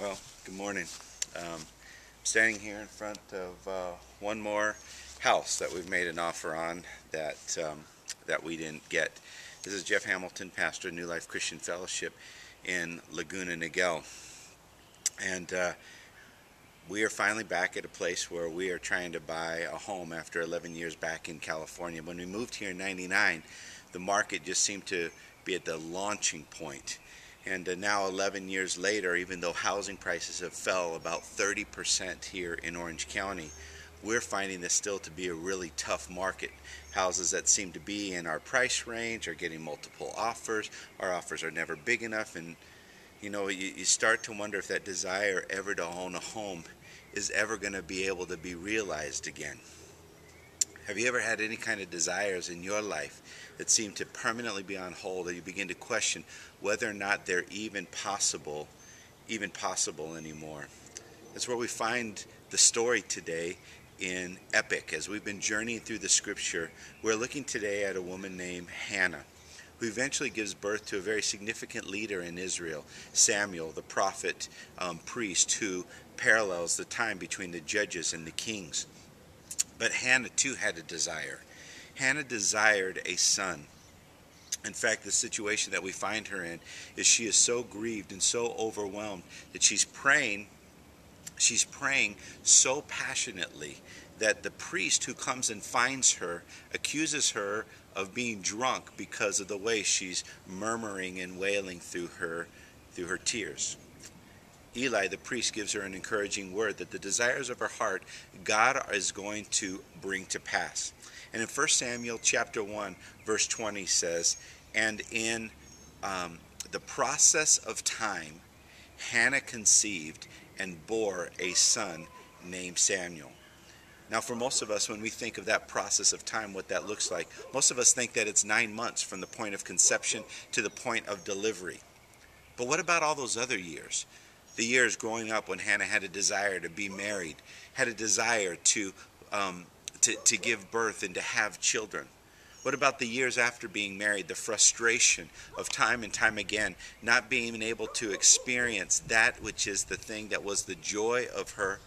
Well, good morning. Standing here in front of one more house that we've made an offer on that we didn't get. This is Jeff Hamilton, pastor of New Life Christian Fellowship in Laguna, Niguel. And we are finally back at a place where we are trying to buy a home after 11 years back in California. When we moved here in '99, the market just seemed to be at the launching point. And now 11 years later, even though housing prices have fell about 30% here in Orange County, we're finding this still to be a really tough market. Houses that seem to be in our price range are getting multiple offers. Our offers are never big enough, and you start to wonder if that desire ever to own a home is ever going to be able to be realized again. Have you ever had any kind of desires in your life that seem to permanently be on hold, or you begin to question whether or not they're even possible anymore? That's where we find the story today in Epic. As we've been journeying through the scripture, we're looking today at a woman named Hannah, who eventually gives birth to a very significant leader in Israel, Samuel, the prophet, priest, who parallels the time between the judges and the kings. But Hannah too had a desire. Hannah desired a son. In fact, the situation that we find her in is she is so grieved and so overwhelmed that she's praying so passionately that the priest who comes and finds her accuses her of being drunk because of the way she's murmuring and wailing through her tears. Eli, the priest, gives her an encouraging word that the desires of her heart, God is going to bring to pass. And in 1 Samuel chapter 1, verse 20 says, "And in the process of time, Hannah conceived and bore a son named Samuel." Now, for most of us, when we think of that process of time, what that looks like, most of us think that it's 9 months from the point of conception to the point of delivery. But what about all those other years? The years growing up when Hannah had a desire to be married, had a desire to give birth and to have children. What about the years after being married, the frustration of time and time again not being able to experience that which is the thing that was the joy of her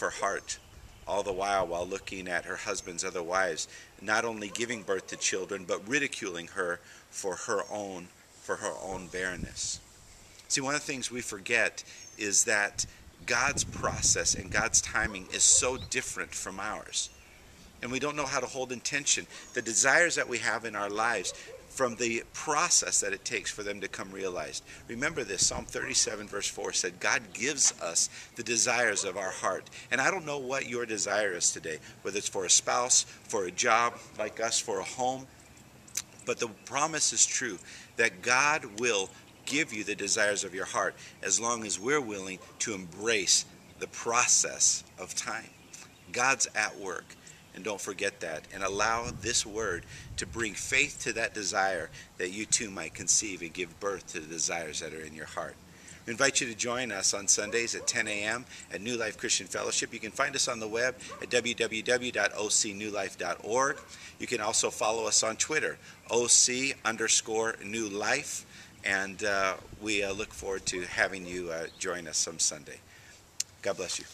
heart, all the while looking at her husband's other wives, not only giving birth to children but ridiculing her for her own barrenness. See, one of the things we forget is that God's process and God's timing is so different from ours. And we don't know how to hold in tension the desires that we have in our lives from the process that it takes for them to come realized. Remember this, Psalm 37 verse 4 said, God gives us the desires of our heart. And I don't know what your desire is today, whether it's for a spouse, for a job, like us, for a home. But the promise is true that God will give you the desires of your heart as long as we're willing to embrace the process of time. God's at work, and don't forget that, and allow this word to bring faith to that desire, that you too might conceive and give birth to the desires that are in your heart. We invite you to join us on Sundays at 10 a.m. at New Life Christian Fellowship. You can find us on the web at www.ocnewlife.org. You can also follow us on Twitter, OC_New Life. And we look forward to having you join us some Sunday. God bless you.